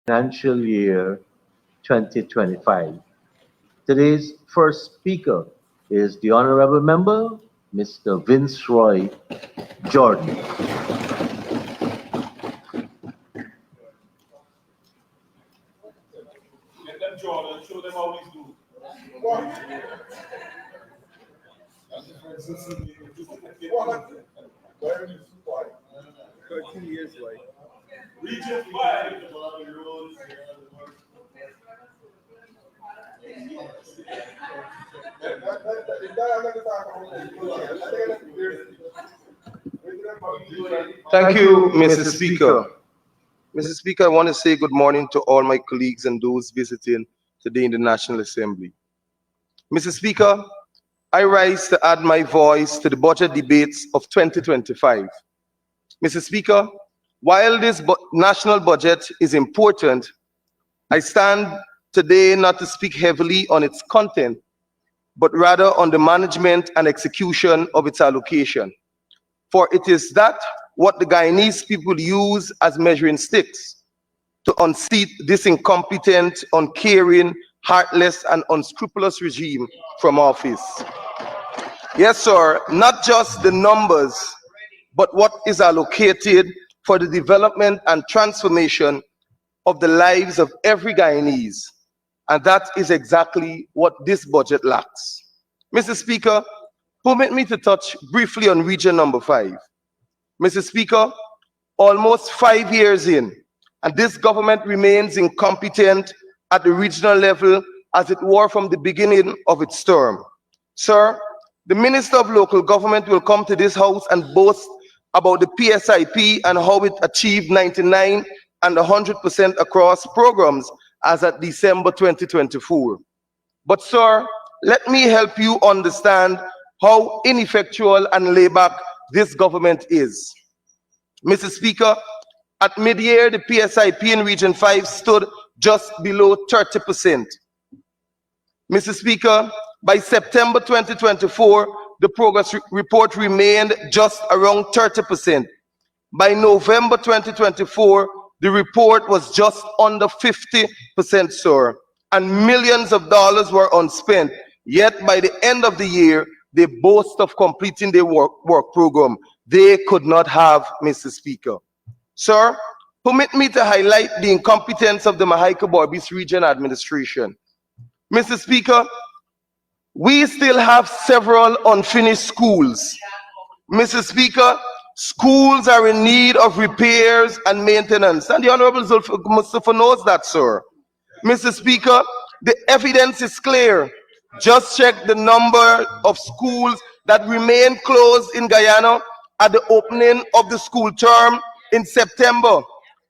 financial year 2025. Today's first speaker is the Honorable Member, Mr. Vinceroy Jordan. Let them Jordan, show them how we do. 13 years, right? Region 5. Thank you, Mr. Speaker. Mr. Speaker, I want to say good morning to all my colleagues and those visiting today in the National Assembly. Mr. Speaker, I rise to add my voice to the budget debates of 2025. Mr. Speaker, while this national budget is important, I stand today not to speak heavily on its content, but rather on the management and execution of its allocation. For it is that what the Guyanese people use as measuring sticks to unseat this incompetent, uncaring, heartless, and unscrupulous regime from office. Yes, sir, not just the numbers, but what is allocated for the development and transformation of the lives of every Guyanese. And that is exactly what this budget lacks. Mr. Speaker, permit me to touch briefly on region number 5. Mr. Speaker, almost 5 years in, and this government remains incompetent at the regional level as it were from the beginning of its term. Sir, the Minister of Local Government will come to this house and boast about the PSIP and how it achieved 99 and 100% across programs as at December 2024. But sir, let me help you understand how ineffectual and laid-back this government is. Mr. Speaker, at mid-year, the PSIP in Region 5 stood just below 30%. Mr. Speaker, by September 2024, the progress report remained just around 30%. By November 2024, the report was just under 50%, sir, and millions of dollars were unspent. Yet by the end of the year, they boast of completing their work program. They could not have, Mr. Speaker. Sir, permit me to highlight the incompetence of the Mahaica-Borbis Region Administration. Mr. Speaker, we still have several unfinished schools. Mr. Speaker, schools are in need of repairs and maintenance, and the Honorable Mustafa knows that, sir. Mr. Speaker, the evidence is clear. Just check the number of schools that remain closed in Guyana at the opening of the school term in September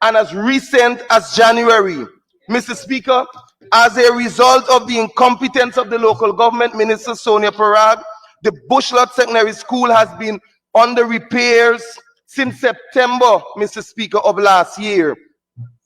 and as recent as January. Mr. Speaker, as a result of the incompetence of the local government minister, Sonia Parag, the Bushlot Secondary School has been under repairs since September, Mr. Speaker, of last year.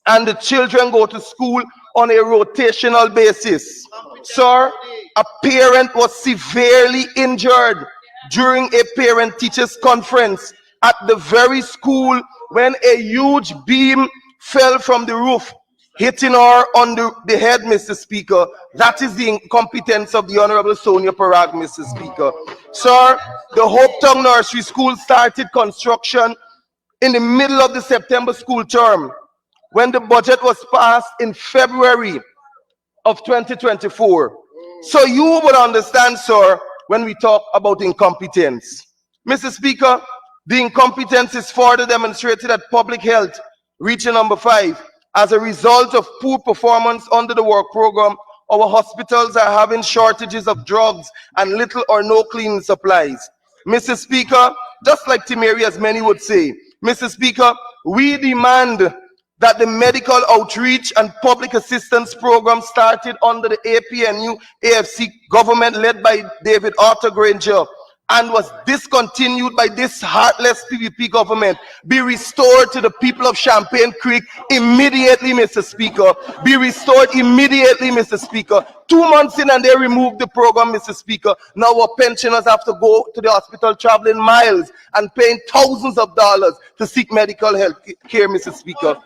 And the children go to school on a rotational basis. Sir, a parent was severely injured during a parent-teachers conference at the very school when a huge beam fell from the roof, hitting her on the head, Mr. Speaker. That is the incompetence of the Honorable Sonia Parag, Mr. Speaker. Sir, the Hope Town Nursery School started construction in the middle of the September school term when the budget was passed in February of 2024. So you would understand, sir, when we talk about incompetence. Mr. Speaker, the incompetence is further demonstrated at Public Health, Region number 5. As a result of poor performance under the work program, our hospitals are having shortages of drugs and little or no cleaning supplies. Mr. Speaker, just like Timeri, as many would say, Mr. Speaker, we demand that the medical outreach and public assistance program started under the APNU AFC government led by David Arthur Granger and was discontinued by this heartless PPP government be restored to the people of Champagne Creek immediately, Mr. Speaker. Be restored immediately, Mr. Speaker. 2 months in and they removed the program, Mr. Speaker. Now our pensioners have to go to the hospital traveling miles and paying thousands of dollars to seek medical health care, Mr. Speaker.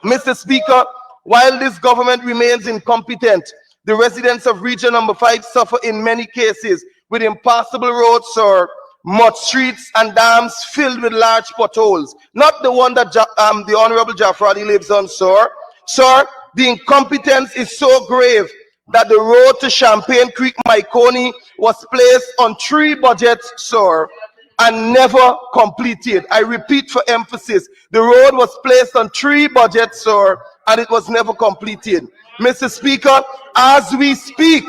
Mr. Speaker, While this government remains incompetent, the residents of Region Number 5 suffer in many cases with impassable roads, sir, mud streets and dams filled with large potholes. Not the one that the Honorable Jafradi lives on, sir. Sir, the incompetence is so grave that the road to Champagne Creek, Myconi, was placed on 3 budgets, sir, and never completed. I repeat for emphasis, the road was placed on 3 budgets, sir, and it was never completed. Mr. Speaker, as we speak,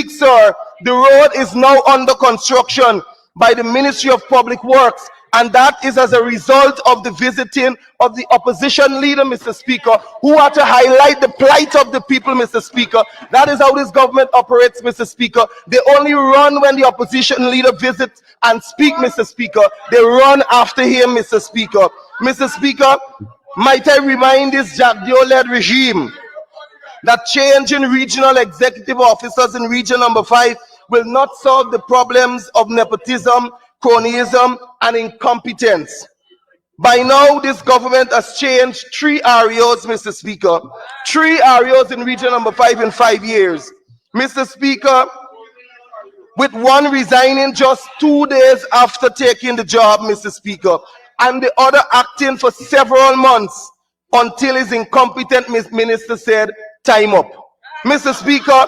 sir, the road is now under construction by the Ministry of Public Works, and that is as a result of the visiting of the opposition leader, Mr. Speaker, who had to highlight the plight of the people, Mr. Speaker. That is how this government operates, Mr. Speaker. They only run when the opposition leader visits and speak, Mr. Speaker. They run after him, Mr. Speaker. Mr. Speaker, might I remind this Jagdeo-led regime that change in regional executive officers in Region Number 5 will not solve the problems of nepotism, cronyism, and incompetence. By now, this government has changed 3 REOs, Mr. Speaker. 3 REOs in Region Number 5 in 5 years. Mr. Speaker, with one resigning just 2 days after taking the job, Mr. Speaker, and the other acting for several months until his incompetent minister said, time up. Mr. Speaker,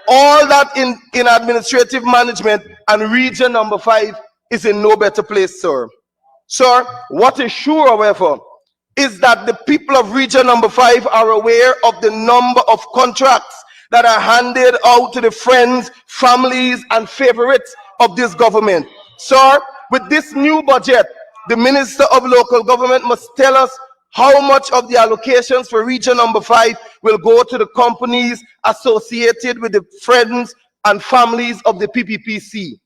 all that in administrative management and Region Number 5 is in no better place, sir. Sir, what is sure, however, is that the people of Region Number 5 are aware of the number of contracts that are handed out to the friends, families, and favorites of this government. Sir, with this new budget, the Minister of Local Government must tell us how much of the allocations for Region Number 5 will go to the companies associated with the friends and families of the PPPC.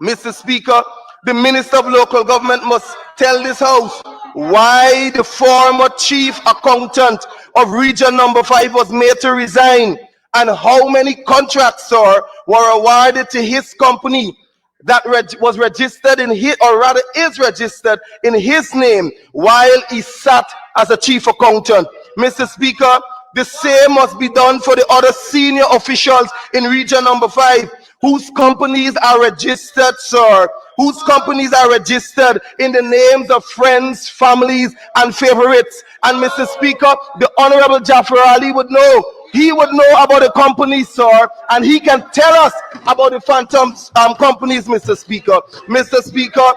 Mr. Speaker, the Minister of Local Government must tell this House why the former Chief Accountant of Region Number 5 was made to resign and how many contracts, sir, were awarded to his company that was registered in his, or rather is registered in his name while he sat as a chief accountant. Mr. Speaker, the same must be done for the other senior officials in Region Number 5 whose companies are registered, sir, whose companies are registered in the names of friends, families, and favorites. And Mr. Speaker, the Honorable Jaffer Ali would know. He would know about the companies, sir, and he can tell us about the phantom companies, Mr. Speaker. Mr. Speaker,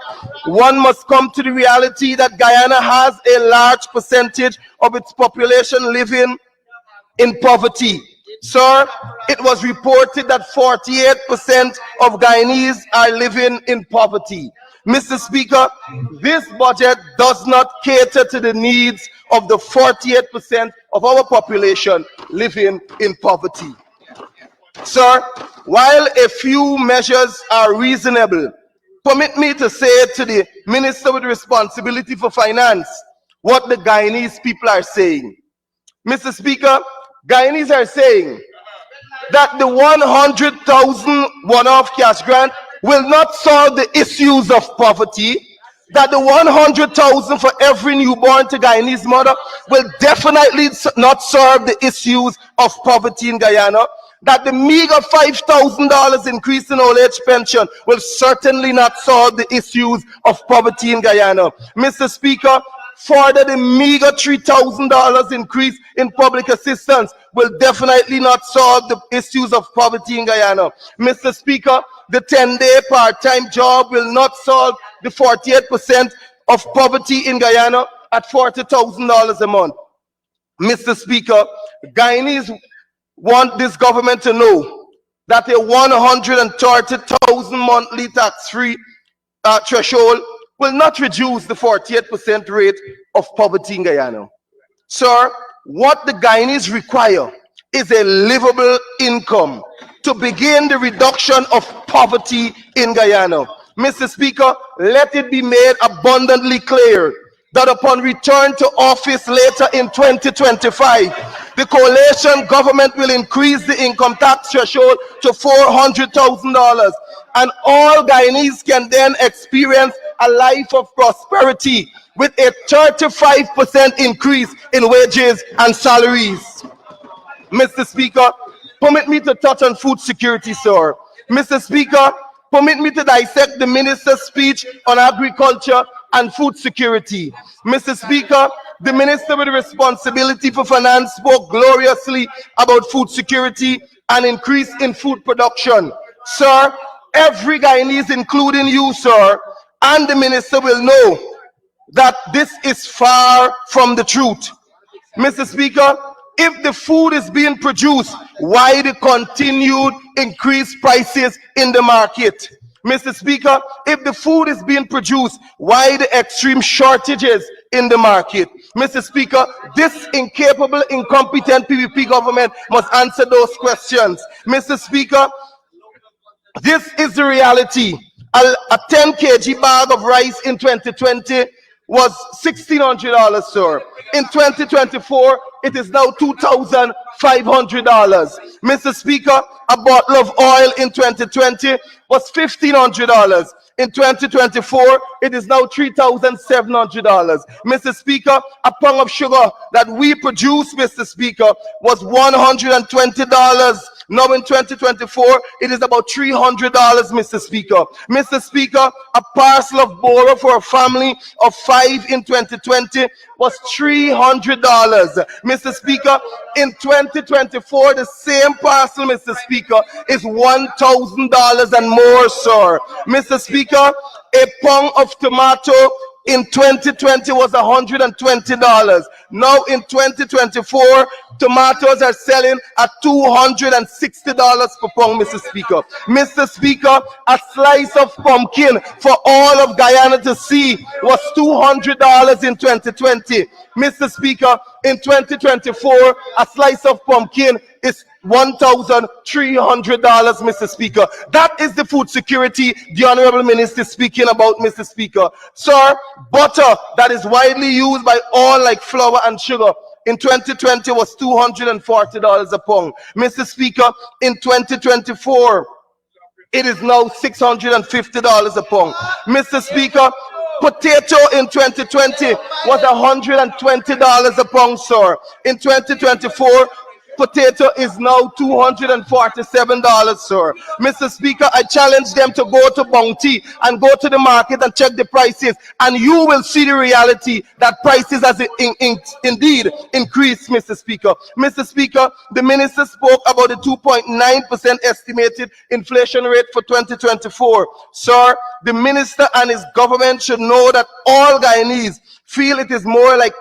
one must come to the reality that Guyana has a large percentage of its population living in poverty. Sir, it was reported that 48% of Guyanese are living in poverty. Mr. Speaker, this budget does not cater to the needs of the 48% of our population living in poverty. Sir, while a few measures are reasonable, permit me to say to the Minister with responsibility for finance what the Guyanese people are saying. Mr. Speaker, Guyanese are saying that the 100,000 one-off cash grant will not solve the issues of poverty, that the 100,000 for every newborn to Guyanese mother will definitely not solve the issues of poverty in Guyana, that the meager $5,000 increase in old age pension will certainly not solve the issues of poverty in Guyana. Mr. Speaker, further, the meager $3,000 increase in public assistance will definitely not solve the issues of poverty in Guyana. Mr. Speaker, the 10-day part-time job will not solve the 48% of poverty in Guyana at $40,000 a month. Mr. Speaker, Guyanese want this government to know that a 130,000 monthly tax-free threshold will not reduce the 48% rate of poverty in Guyana. Sir, what the Guyanese require is a livable income to begin the reduction of poverty in Guyana. Mr. Speaker, let it be made abundantly clear that upon return to office later in 2025, the coalition government will increase the income tax threshold to $400,000, and all Guyanese can then experience a life of prosperity with a 35% increase in wages and salaries. Mr. Speaker, permit me to touch on food security, sir. Mr. Speaker, permit me to dissect the minister's speech on agriculture and food security. Mr. Speaker, the minister with responsibility for finance spoke gloriously about food security and increase in food production. Sir, every Guyanese, including you, sir, and the minister will know that this is far from the truth. Mr. Speaker, if the food is being produced, why the continued increased prices in the market? Mr. Speaker, if the food is being produced, why the extreme shortages in the market? Mr. Speaker, this incapable, incompetent PPP government must answer those questions. Mr. Speaker, this is the reality. A 10 kg bag of rice in 2020 was $1,600, sir. In 2024, it is now $2,500. Mr. Speaker, a bottle of oil in 2020 was $1,500. In 2024, it is now $3,700. Mr. Speaker, a pound of sugar that we produce, Mr. Speaker, was $120. Now in 2024, it is about $300, Mr. Speaker. Mr. Speaker, a parcel of boro for a family of 5 in 2020 was $300. Mr. Speaker, in 2024, the same parcel, Mr. Speaker, is $1,000 and more, sir. Mr. Speaker, a pound of tomato in 2020 was $120. Now in 2024, tomatoes are selling at $260 per pound, Mr. Speaker. Mr. Speaker, a slice of pumpkin for all of Guyana to see was $200 in 2020. Mr. Speaker, in 2024, a slice of pumpkin is $1,300, Mr. Speaker. That is the food security the Honorable Minister is speaking about, Mr. Speaker. Sir, butter that is widely used by all like flour and sugar in 2020 was $240 a pound. Mr. Speaker, in 2024, it is now $650 a pound. Mr. Speaker, potato in 2020 was $120 a pound, sir. In 2024, potato is now $247, sir. Mr. Speaker, I challenge them to go to Bounty and go to the market and check the prices, and you will see the reality that prices has indeed increased, Mr. Speaker. Mr. Speaker, the minister spoke about the 2.9% estimated inflation rate for 2024. Sir, the minister and his government should know that all Guyanese feel it is more like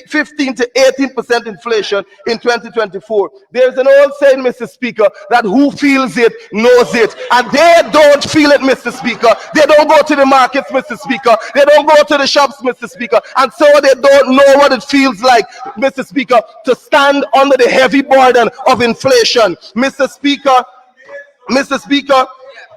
15 to 18% inflation in 2024. There's an old saying, Mr. Speaker, that who feels it knows it. And they don't feel it, Mr. Speaker. They don't go to the markets, Mr. Speaker. They don't go to the shops, Mr. Speaker. And so they don't know what it feels like, Mr. Speaker, to stand under the heavy burden of inflation. Mr. Speaker,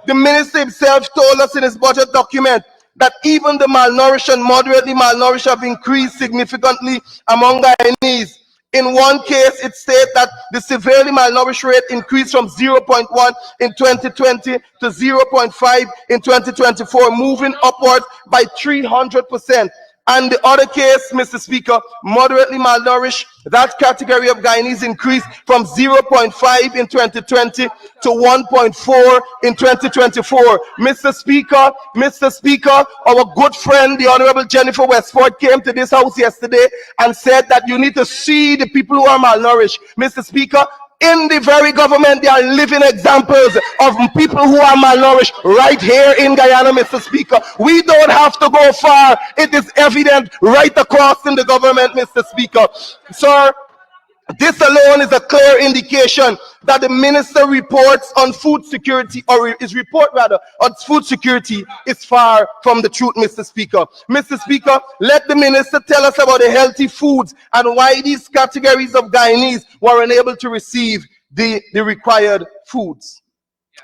the minister himself told us in his budget document that even the malnourished and moderately malnourished have increased significantly among Guyanese. In one case, it states that the severely malnourished rate increased from 0.1 in 2020 to 0.5 in 2024, moving upwards by 300%. And the other case, Mr. Speaker, moderately malnourished, that category of Guyanese increased from 0.5 in 2020 to 1.4 in 2024. Mr. Speaker, our good friend, the Honorable Jennifer Westford, came to this house yesterday and said that you need to see the people who are malnourished. Mr. Speaker, in the very government, they are living examples of people who are malnourished right here in Guyana, Mr. Speaker. We don't have to go far. It is evident right across in the government, Mr. Speaker. Sir, this alone is a clear indication that the minister reports on food security, or his report rather, on food security is far from the truth, Mr. Speaker. Mr. Speaker, let the minister tell us about the healthy foods and why these categories of Guyanese were unable to receive the required foods.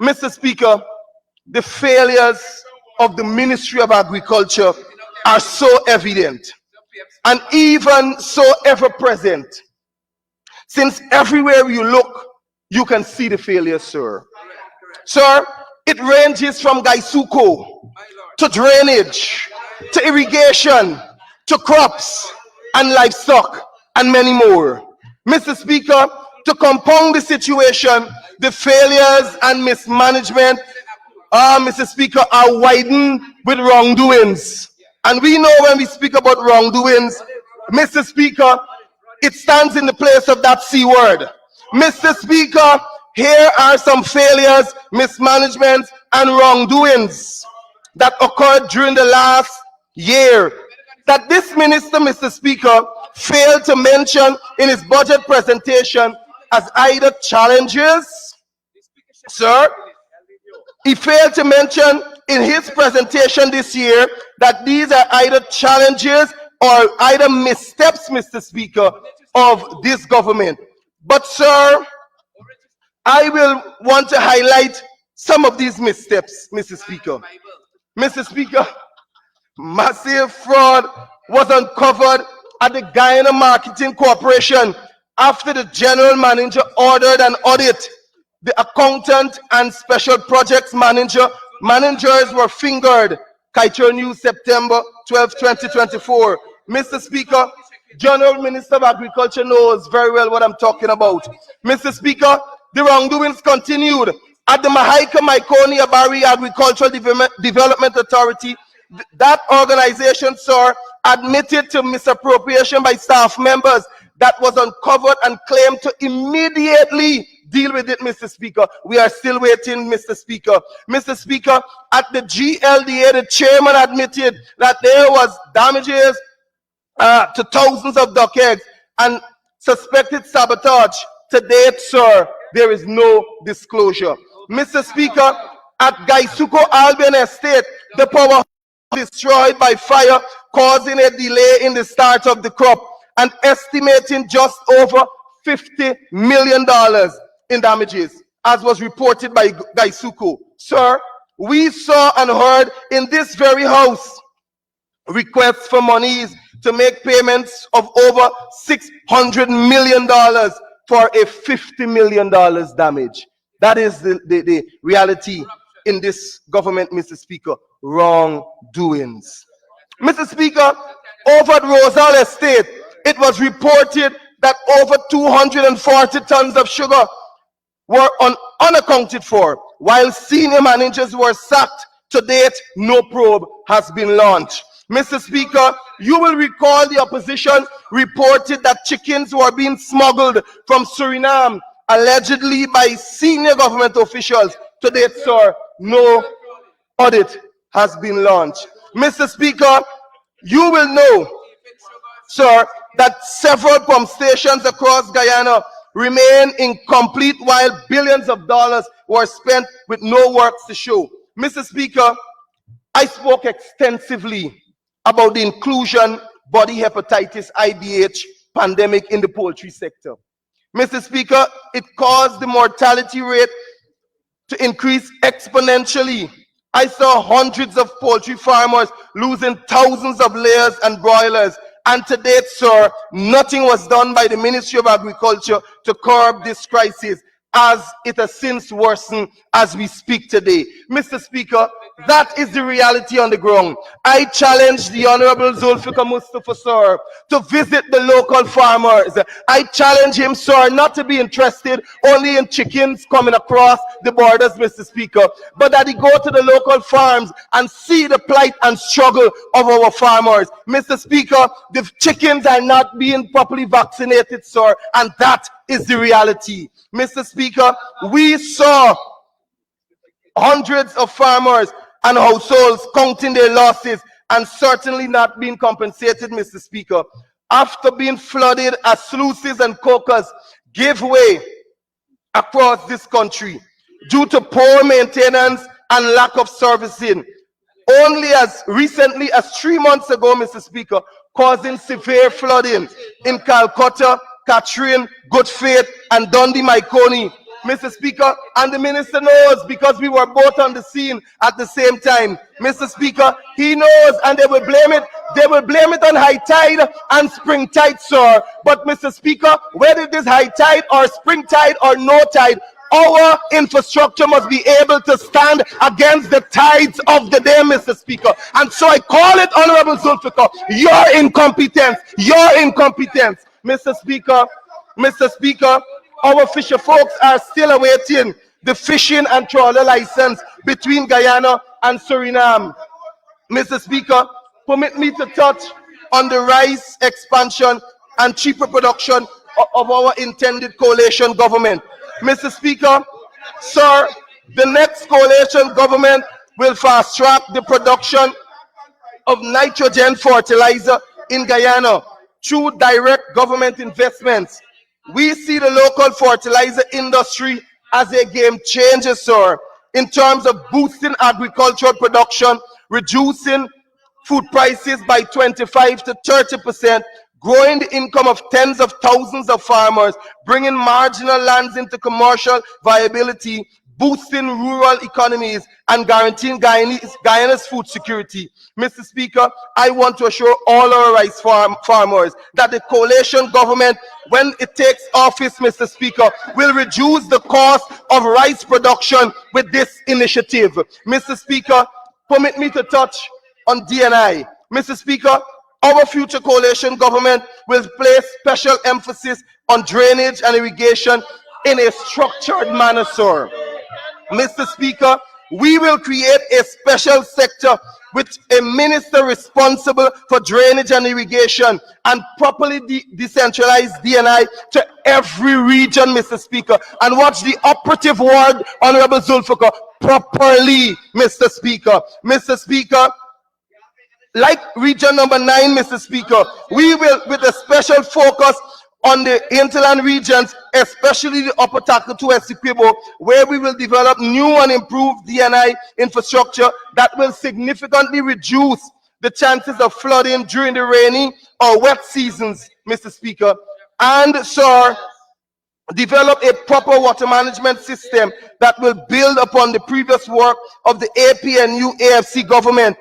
Mr. Speaker, the failures of the Ministry of Agriculture are so evident and even so ever present. Since everywhere you look, you can see the failure, sir. Sir, it ranges from Gaisuko to drainage to irrigation, to crops and livestock, and many more. Mr. Speaker, to compound the situation, the failures and mismanagement, Mr. Speaker, are widened with wrongdoings. And we know when we speak about wrongdoings, Mr. Speaker, it stands in the place of that C word. Mr. Speaker, here are some failures, mismanagements, and wrongdoings that occurred during the last year that this minister, Mr. Speaker, failed to mention in his budget presentation as either challenges, sir. He failed to mention in his presentation this year that these are either challenges or either missteps, Mr. Speaker, of this government. But, sir, I will want to highlight some of these missteps, Mr. Speaker. Mr. Speaker, massive fraud was uncovered at the Guyana Marketing Corporation after the general manager ordered an audit. The accountant and special projects managers were fingered. Kaito News, September 12, 2024. Mr. Speaker, General Minister of Agriculture knows very well what I'm talking about. Mr. Speaker, the wrongdoings continued at the Mahaika Maikoni Abari Agricultural Development Authority. That organization, sir, admitted to misappropriation by staff members that was uncovered and claimed to immediately deal with it, Mr. Speaker. We are still waiting, Mr. Speaker. Mr. Speaker, at the GLDA, the chairman admitted that there was damages to thousands of duck eggs and suspected sabotage. To date, sir, there is no disclosure. Mr. Speaker, at Gaisuko Albion Estate, the power was destroyed by fire, causing a delay in the start of the crop and estimating just over $50 million in damages, as was reported by Gaisuko. Sir, we saw and heard in this very house requests for monies to make payments of over $600 million for a $50 million damage. That is the reality in this government, Mr. Speaker. Wrongdoings. Mr. Speaker, over at Rosal Estate, it was reported that over 240 tons of sugar were unaccounted for, while senior managers were sacked. To date, no probe has been launched. Mr. Speaker, you will recall the opposition reported that chickens were being smuggled from Suriname, allegedly by senior government officials. To date, sir, no audit has been launched. Mr. Speaker, you will know, sir, that several pump stations across Guyana remain incomplete while billions of dollars were spent with no works to show. Mr. Speaker, I spoke extensively about the inclusion body hepatitis IBH pandemic in the poultry sector. Mr. Speaker, it caused the mortality rate to increase exponentially. I saw hundreds of poultry farmers losing thousands of layers and broilers. And to date, sir, nothing was done by the Ministry of Agriculture to curb this crisis, as it has since worsened as we speak today. Mr. Speaker, that is the reality on the ground. I challenge the Honorable Zulfikar Mustafa, sir, to visit the local farmers. I challenge him, sir, not to be interested only in chickens coming across the borders, Mr. Speaker, but that he go to the local farms and see the plight and struggle of our farmers. Mr. Speaker, the chickens are not being properly vaccinated, sir, and that is the reality. Mr. Speaker, we saw hundreds of farmers and households counting their losses and certainly not being compensated, Mr. Speaker, after being flooded as sluices and cocas gave way across this country due to poor maintenance and lack of servicing. Only as recently as 3 months ago, Mr. Speaker, causing severe flooding in Calcutta, Catherine, Good Faith, and Dundee Maikoni. Mr. Speaker, and the minister knows because we were both on the scene at the same time. Mr. Speaker, he knows, and they will blame it. They will blame it on high tide and spring tide, sir. But Mr. Speaker, whether it is high tide or spring tide or no tide, our infrastructure must be able to stand against the tides of the day, Mr. Speaker. And so I call it, Honorable Zulfikar, your incompetence, Mr. Speaker. Mr. Speaker, our fisher folks are still awaiting the fishing and trawler license between Guyana and Suriname. Mr. Speaker, permit me to touch on the rice expansion and cheaper production of our intended coalition government. Mr. Speaker, sir, the next coalition government will fast track the production of nitrogen fertilizer in Guyana through direct government investments. We see the local fertilizer industry as a game changer, sir, in terms of boosting agricultural production, reducing food prices by 25 to 30%, growing the income of tens of thousands of farmers, bringing marginal lands into commercial viability, boosting rural economies, and guaranteeing Guyana's food security. Mr. Speaker, I want to assure all our rice farmers that the coalition government, when it takes office, Mr. Speaker, will reduce the cost of rice production with this initiative. Mr. Speaker, permit me to touch on DNI. Mr. Speaker, our future coalition government will place special emphasis on drainage and irrigation in a structured manner, sir. Mr. Speaker, we will create a special sector with a minister responsible for drainage and irrigation and properly decentralize DNI to every region, Mr. Speaker. And watch the operative word, Honorable Zulfikar, properly, Mr. Speaker. Mr. Speaker, like region number 9, Mr. Speaker, we will, with a special focus on the hinterland regions, especially the Upper Takatu Essequibo, where we will develop new and improved DNI infrastructure that will significantly reduce the chances of flooding during the rainy or wet seasons, Mr. Speaker. And, sir, develop a proper water management system that will build upon the previous work of the APNU AFC government.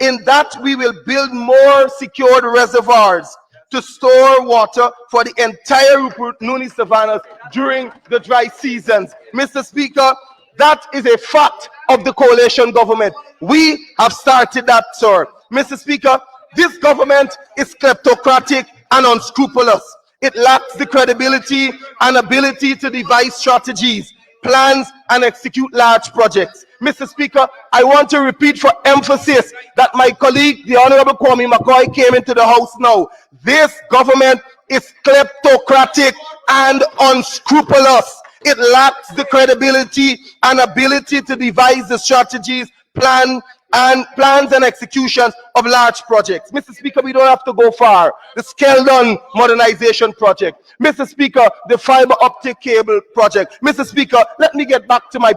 In that, we will build more secured reservoirs to store water for the entire Nuni savannas during the dry seasons. Mr. Speaker, that is a fact of the coalition government. We have started that, sir. Mr. Speaker, this government is kleptocratic and unscrupulous. It lacks the credibility and ability to devise strategies, plans, and execute large projects. Mr. Speaker, I want to repeat for emphasis that my colleague, the Honorable Kwame McCoy, came into the House now. This government is kleptocratic and unscrupulous. It lacks the credibility and ability to devise the strategies, plans and executions of large projects. Mr. Speaker, we don't have to go far. The Skeldon modernization project. Mr. Speaker, the fiber optic cable project. Mr. Speaker, let me get back to my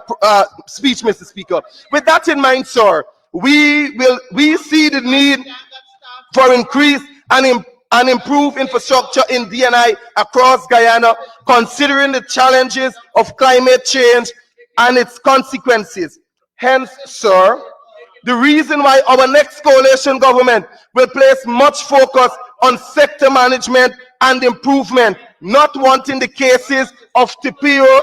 speech, Mr. Speaker. With that in mind, sir, we see the need for increased and improved infrastructure in DNI across Guyana, considering the challenges of climate change and its consequences. Hence, sir, the reason why our next coalition government will place much focus on sector management and improvement, not wanting the cases of Tipio,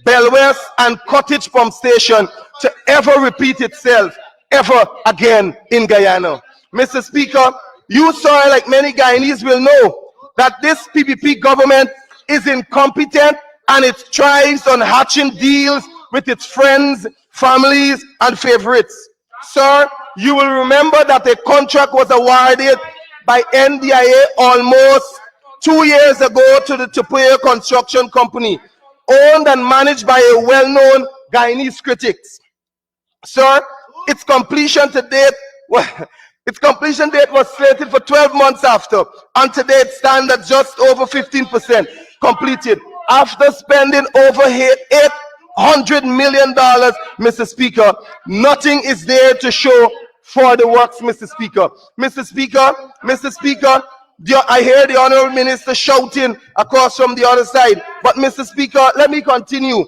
Belwest, and Cottage Pump Station to ever repeat itself ever again in Guyana. Mr. Speaker, you, sir, like many Guyanese will know that this PPP government is incompetent and it thrives on hatching deals with its friends, families, and favorites. Sir, you will remember that a contract was awarded by NDIA almost 2 years ago to the Tupuya Construction Company, owned and managed by a well-known Guyanese critic. Sir, its completion date was slated for 12 months after, and today it stands at just over 15% completed. After spending over $800 million, Mr. Speaker, nothing is there to show for the works, Mr. Speaker. Mr. Speaker, I hear the Honourable Minister shouting across from the other side. But Mr. Speaker, let me continue.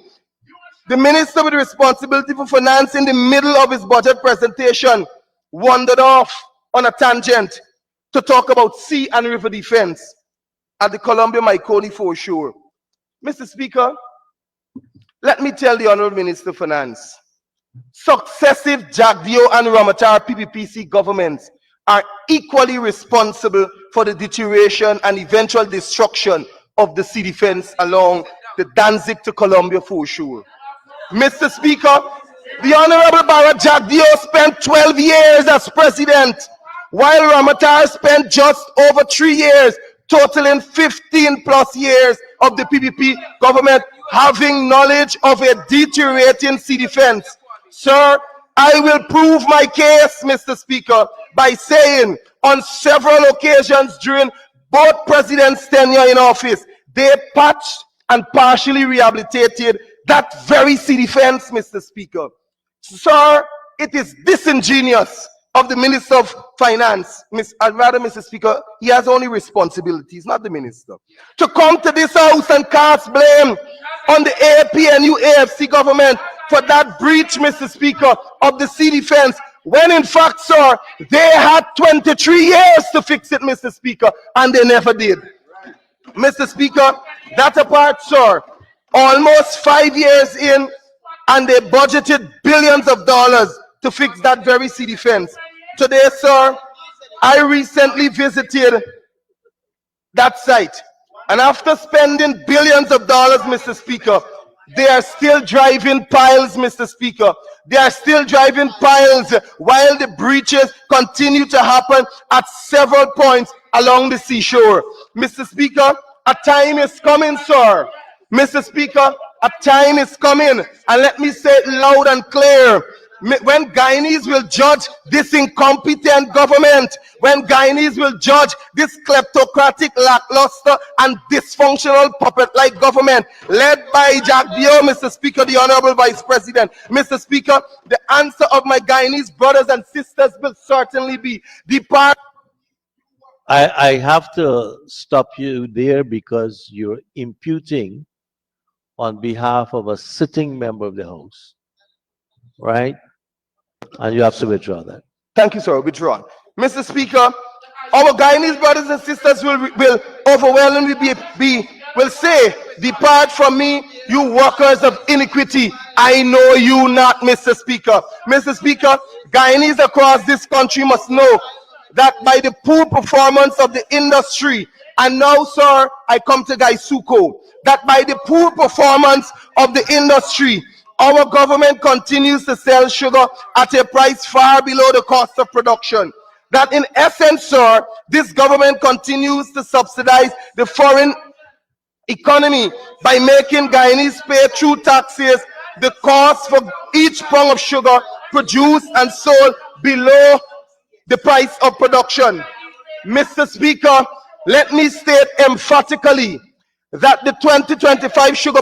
The Minister with responsibility for finance in the middle of his budget presentation wandered off on a tangent to talk about sea and river defense at the Columbia Maikoni foreshore. Mr. Speaker, Let me tell the Honorable Minister of Finance, successive Jagdeo and Ramatar PPPC governments are equally responsible for the deterioration and eventual destruction of the sea defense along the Danzig to Columbia foreshore. Mr. Speaker, the Honorable Barra Jagdeo spent 12 years as president, while Ramatar spent just over 3 years, totaling 15 plus years of the PPP government having knowledge of a deteriorating sea defense. Sir, I will prove my case, Mr. Speaker, by saying on several occasions during both presidents' tenure in office, they patched and partially rehabilitated that very sea defense, Mr. Speaker. Sir, it is disingenuous of the Minister of Finance, Mr. Speaker, he has only responsibilities, not the minister, to come to this house and cast blame on the APNU AFC government for that breach, Mr. Speaker, of the sea defense, when in fact, sir, they had 23 years to fix it, Mr. Speaker, and they never did. Mr. Speaker, that apart, sir, almost 5 years in, and they budgeted billions of dollars to fix that very sea defense. Today, sir, I recently visited that site, and after spending billions of dollars, Mr. Speaker, they are still driving piles, Mr. Speaker. They are still driving piles while the breaches continue to happen at several points along the seashore. Mr. Speaker, a time is coming, sir. Mr. Speaker, a time is coming, and let me say it loud and clear. When Guyanese will judge this incompetent government, when Guyanese will judge this kleptocratic, lackluster, and dysfunctional puppet-like government led by Jagdeo, Mr. Speaker, the Honorable Vice President, Mr. Speaker, the answer of my Guyanese brothers and sisters will certainly be depart. I have to stop you there because you're imputing on behalf of a sitting member of the House, right? And you have to withdraw that. Thank you, sir. Withdrawn. Mr. Speaker, our Guyanese brothers and sisters will overwhelmingly will say, depart from me, you workers of iniquity. I know you not, Mr. Speaker. Mr. Speaker, Guyanese across this country must know that by the poor performance of the industry, and now, sir, I come to Gaisuko, that by the poor performance of the industry, our government continues to sell sugar at a price far below the cost of production. That in essence, sir, this government continues to subsidize the foreign economy by making Guyanese pay through taxes the cost for each pound of sugar produced and sold below the price of production. Mr. Speaker, let me state emphatically that the 2025 sugar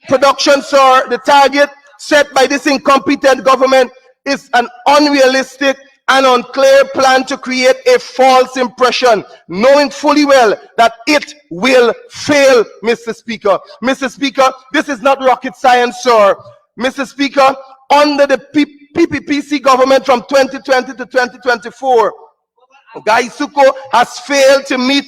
production, sir, the target set by this incompetent government is an unrealistic and unclear plan to create a false impression, knowing fully well that it will fail, Mr. Speaker. Mr. Speaker, this is not rocket science, sir. Mr. Speaker, under the PPPC government from 2020 to 2024, Gaisuko has failed to meet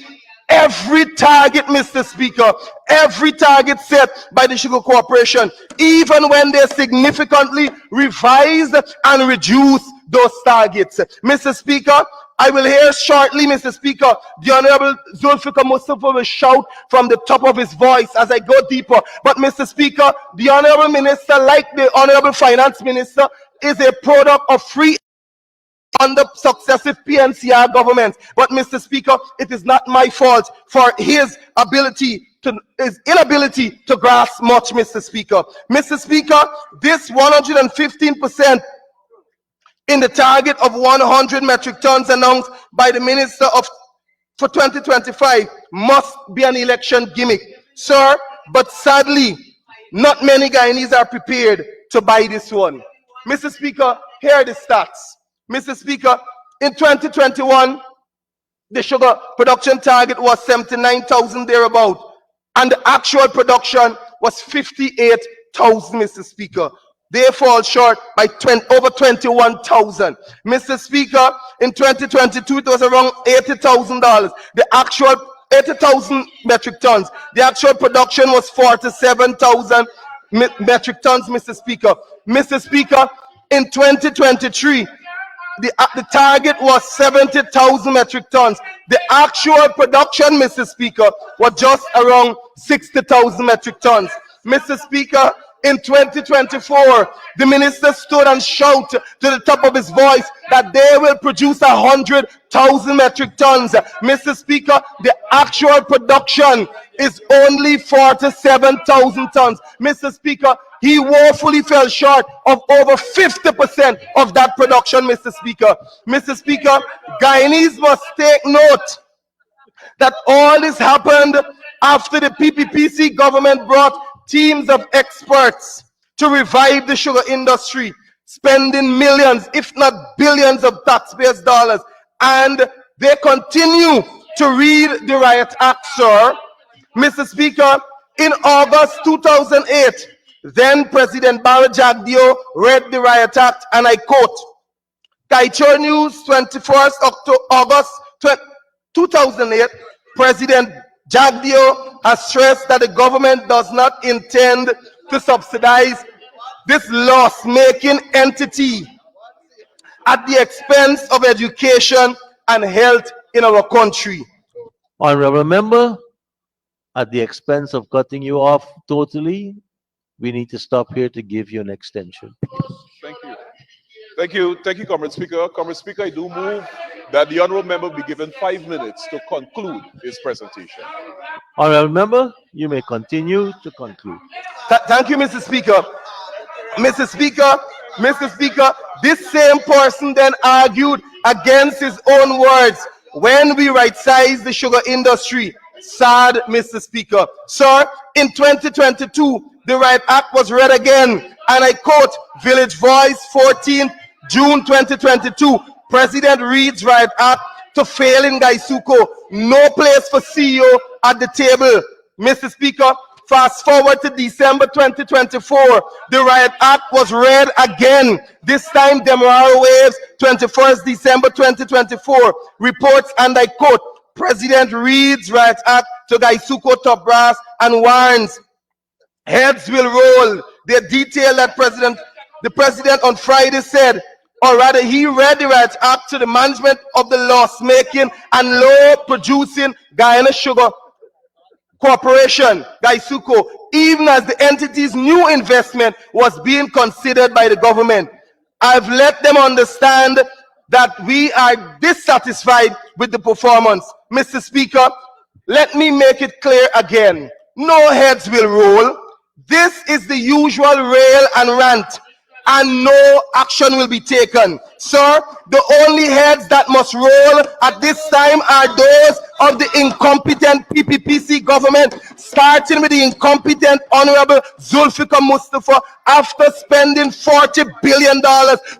every target, Mr. Speaker, every target set by the Sugar Corporation, even when they significantly revised and reduced those targets. Mr. Speaker, I will hear shortly, Mr. Speaker, the Honorable Zulfikar Mustafa will shout from the top of his voice as I go deeper. But Mr. Speaker, the Honorable Minister, like the Honorable Finance Minister, is a product of free under successive PNCR governments. But Mr. Speaker, it is not my fault for his inability to grasp much, Mr. Speaker. Mr. Speaker, this 115% in the target of 100 metric tons announced by the Minister for 2025 must be an election gimmick, sir. But sadly, not many Guyanese are prepared to buy this one. Mr. Speaker, here are the stats. Mr. Speaker, in 2021, the sugar production target was 79,000 thereabout, and the actual production was 58,000, Mr. Speaker. They fall short by over 21,000. Mr. Speaker, in 2022, it was around $80,000. The actual 80,000 metric tons. The actual production was 47,000. metric tons, Mr. Speaker. Mr. Speaker, in 2023, the target was 70,000 metric tons. The actual production, Mr. Speaker, was just around 60,000 metric tons. Mr. Speaker, in 2024, the minister stood and shouted to the top of his voice that they will produce 100,000 metric tons. Mr. Speaker, the actual production is only 47,000 tons. Mr. Speaker, he woefully fell short of over 50% of that production, Mr. Speaker. Mr. Speaker, Guyanese must take note that all this happened after the PPPC government brought teams of experts to revive the sugar industry, spending millions, if not billions of taxpayers' dollars. And they continue to read the Riot Act, sir. Mr. Speaker, in August 2008, then President Barry Jagdeo read the Riot Act, and I quote, Kaichor News, 21st August 2008, President Jagdeo has stressed that the government does not intend to subsidize this loss-making entity at the expense of education and health in our country. Honorable member, at the expense of cutting you off totally, we need to stop here to give you an extension. Thank you. Thank you. Thank you, Comrade Speaker. Comrade Speaker, I do move that the honorable member be given 5 minutes to conclude his presentation. Honorable member, you may continue to conclude. Thank you, Mr. Speaker. Mr. Speaker, Mr. Speaker, this same person then argued against his own words when we right-size the sugar industry. Sad, Mr. Speaker. Sir, in 2022, the Riot Act was read again, and I quote, Village Voice, 14th June 2022, President reads Riot Act to fail in Gaisuko. No place for CEO at the table. Mr. Speaker, fast forward to December 2024, the Riot Act was read again. This time, Demerara Waves, 21st December 2024, reports, and I quote, President reads Riot Act to Gaisuko top brass and warns, heads will roll. They detail that the president on Friday said, or rather he read the Riot Act to the management of the loss-making and low-producing Guyana Sugar Corporation, Gaisuko, even as the entity's new investment was being considered by the government. I've let them understand that we are dissatisfied with the performance. Mr. Speaker, let me make it clear again. No heads will roll. This is the usual rail and rant, and no action will be taken. Sir, the only heads that must roll at this time are those of the incompetent PPPC government, starting with the incompetent Honorable Zulfikar Mustafa, after spending $40 billion,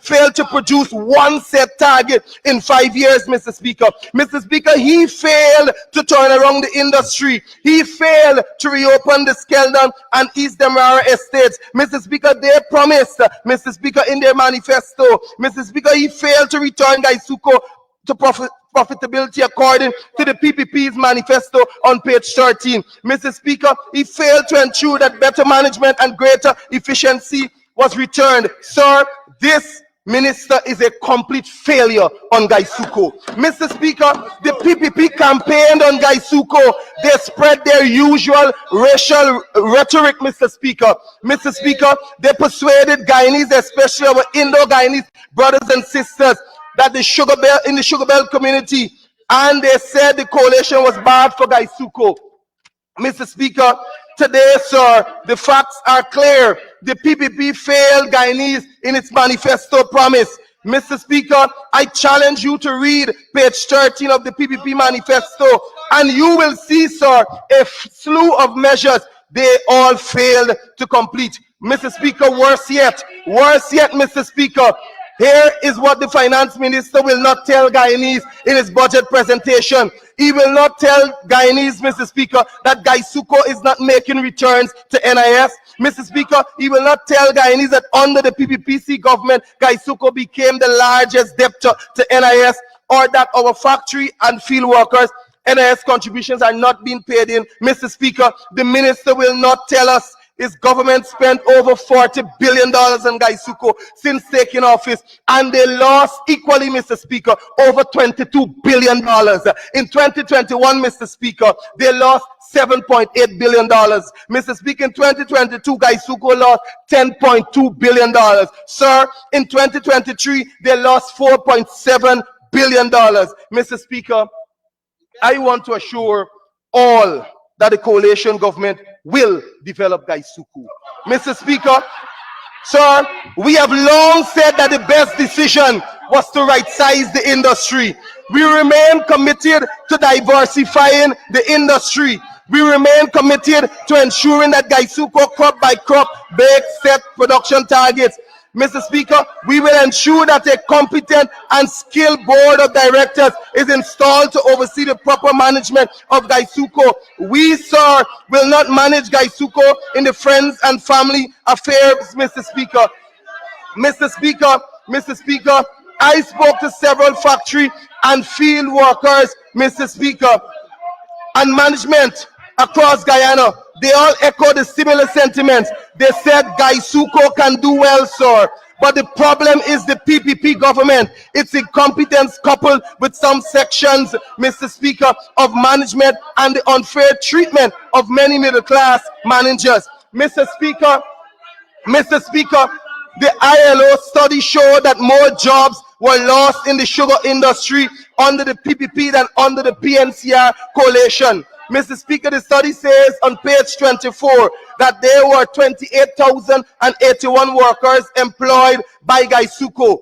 failed to produce one set target in 5 years, Mr. Speaker. Mr. Speaker, he failed to turn around the industry. He failed to reopen the Skeldon and East Demerara estates. Mr. Speaker, they promised, Mr. Speaker, in their manifesto. Mr. Speaker, he failed to return Gaisuko to profitability according to the PPP's manifesto on page 13. Mr. Speaker, he failed to ensure that better management and greater efficiency was returned. Sir, this minister is a complete failure on Gaisuko. Mr. Speaker, the PPP campaigned on Gaisuko. They spread their usual racial rhetoric, Mr. Speaker. Mr. Speaker, they persuaded Guyanese, especially our Indo-Guyanese brothers and sisters, that the sugar belt in the sugar belt community, and they said the coalition was bad for Gaisuko. Mr. Speaker, today, sir, the facts are clear. The PPP failed Guyanese in its manifesto promise. Mr. Speaker, I challenge you to read page 13 of the PPP manifesto, and you will see, sir, a slew of measures they all failed to complete. Mr. Speaker, worse yet, Mr. Speaker, here is what the finance minister will not tell Guyanese in his budget presentation. He will not tell Guyanese, Mr. Speaker, that Gaisuko is not making returns to NIS. Mr. Speaker, he will not tell Guyanese that under the PPPC government, Gaisuko became the largest debtor to NIS, or that our factory and field workers NIS contributions are not being paid in. Mr. Speaker, the minister will not tell us His government spent over $40 billion on Gaisuko since taking office, and they lost equally, Mr. Speaker, over $22 billion. In 2021, Mr. Speaker, they lost $7.8 billion. Mr. Speaker, in 2022, Gaisuko lost $10.2 billion. Sir, in 2023, they lost $4.7 billion. Mr. Speaker, I want to assure all that the coalition government will develop Gaisuku. Mr. Speaker, sir, we have long said that the best decision was to right-size the industry. We remain committed to diversifying the industry. We remain committed to ensuring that Gaisuko crop by crop bakes set production targets. Mr. Speaker, we will ensure that a competent and skilled board of directors is installed to oversee the proper management of Gaisuko. We, sir, will not manage Gaisuko in the friends and family affairs, Mr. Speaker. Mr. Speaker, Mr. Speaker, I spoke to several factory and field workers, Mr. Speaker, and management across Guyana. They all echo the similar sentiments. They said Gaisuko can do well, sir. But the problem is the PPP government. Its incompetence coupled with some sections, Mr. Speaker, of management and the unfair treatment of many middle class managers. Mr. Speaker, the ILO study showed that more jobs were lost in the sugar industry under the PPP than under the PNCR coalition. Mr. Speaker, the study says on page 24 that there were 28,081 workers employed by Gaisuko.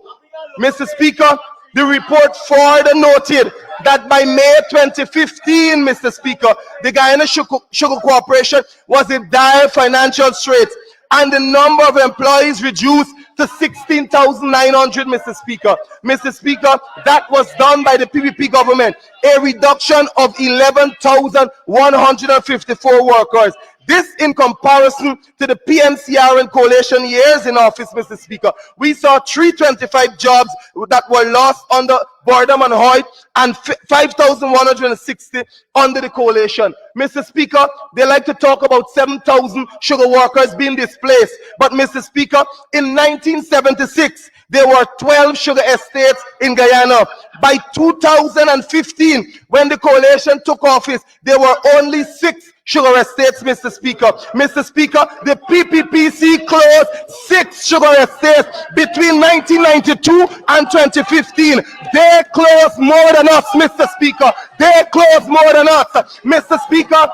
Mr. Speaker, the report further noted that by May 2015, Mr. Speaker, the Guyana Sugar Corporation was in dire financial straits, and the number of employees reduced to 16,900, Mr. Speaker. Mr. Speaker, that was done by the PPP government, a reduction of 11,154 workers. This in comparison to the PNCR and coalition years in office, Mr. Speaker. We saw 325 jobs that were lost under Boredom and Hoyt and 5,160 under the coalition. Mr. Speaker, they like to talk about 7,000 sugar workers being displaced. But Mr. Speaker, in 1976, there were 12 sugar estates in Guyana. By 2015, when the coalition took office, there were only 6 sugar estates, Mr. Speaker. Mr. Speaker, the PPPC closed 6 sugar estates between 1992 and 2015. They closed more than us, Mr. Speaker. They closed more than us. Mr. Speaker,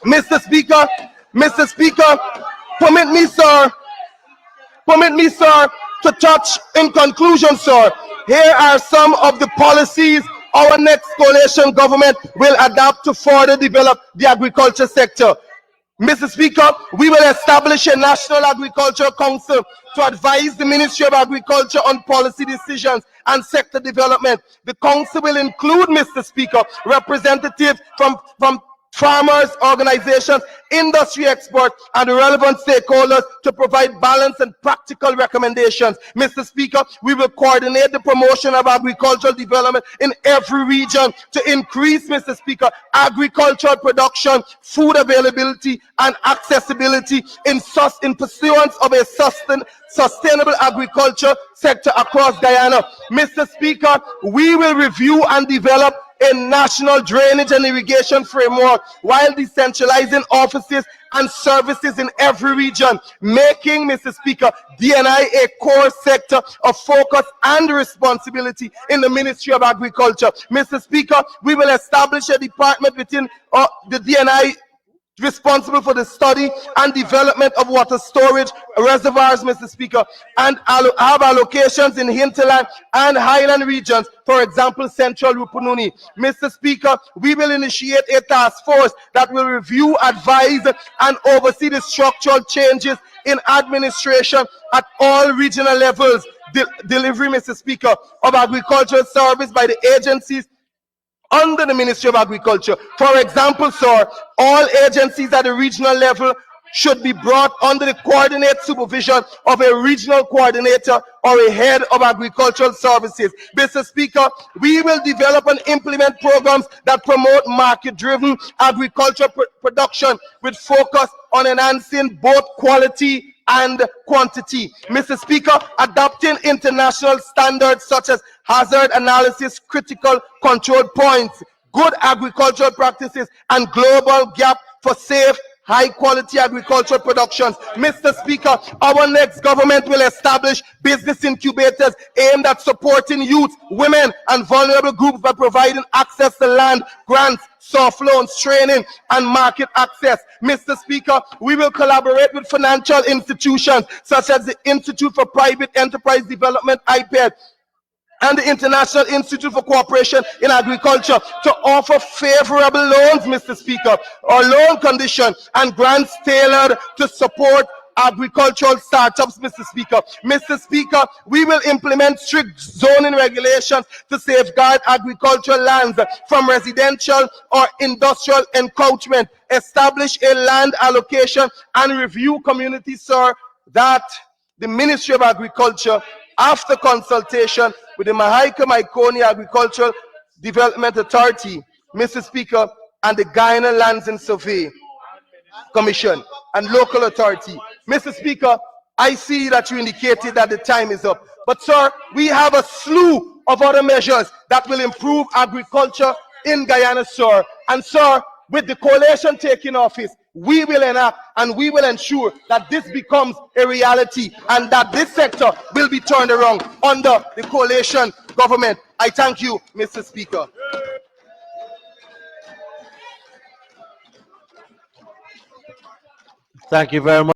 Mr. Speaker, Mr. Speaker, permit me, sir, to touch in conclusion, sir. Here are some of the policies our next coalition government will adopt to further develop the agriculture sector. Mr. Speaker, we will establish a National Agriculture Council to advise the Ministry of Agriculture on policy decisions and sector development. The council will include, Mr. Speaker, representatives from farmers, organizations, industry experts, and relevant stakeholders to provide balanced and practical recommendations. Mr. Speaker, we will coordinate the promotion of agricultural development in every region to increase, Mr. Speaker, agricultural production, food availability, and accessibility in pursuance of a sustainable agriculture sector across Guyana. Mr. Speaker, we will review and develop a national drainage and irrigation framework while decentralizing offices and services in every region, making, Mr. Speaker, DNI a core sector of focus and responsibility in the Ministry of Agriculture. Mr. Speaker, we will establish a department within the DNI responsible for the study and development of water storage reservoirs, Mr. Speaker, and have allocations in hinterland and highland regions, for example, Central Rupununi. Mr. Speaker, we will initiate a task force that will review, advise, and oversee the structural changes in administration at all regional levels. Delivery, Mr. Speaker, of agricultural service by the agencies under the Ministry of Agriculture. For example, sir, all agencies at the regional level should be brought under the coordinate supervision of a regional coordinator or a head of agricultural services. Mr. Speaker, we will develop and implement programs that promote market-driven agricultural production with focus on enhancing both quality and quantity. Mr. Speaker, adopting international standards such as hazard analysis, critical control points, good agricultural practices, and global gap for safe, high-quality agricultural productions. Mr. Speaker, our next government will establish business incubators aimed at supporting youth, women, and vulnerable groups by providing access to land, grants, soft loans, training, and market access. Mr. Speaker, we will collaborate with financial institutions such as the Institute for Private Enterprise Development, IPED, and the International Institute for Cooperation in Agriculture to offer favorable loans, Mr. Speaker, or loan condition and grants tailored to support agricultural startups, Mr. Speaker. Mr. Speaker, we will implement strict zoning regulations to safeguard agricultural lands from residential or industrial encroachment, establish a land allocation and review community, sir, that the Ministry of Agriculture, after consultation with the Mahaica-Maikoni Agricultural Development Authority, Mr. Speaker, and the Guyana Lands and Survey Commission and local authority. Mr. Speaker, I see that you indicated that the time is up. But sir, we have a slew of other measures that will improve agriculture in Guyana, sir. And sir, with the coalition taking office, we will enact and we will ensure that this becomes a reality and that this sector will be turned around under the coalition government. I thank you, Mr. Speaker. Thank you very much.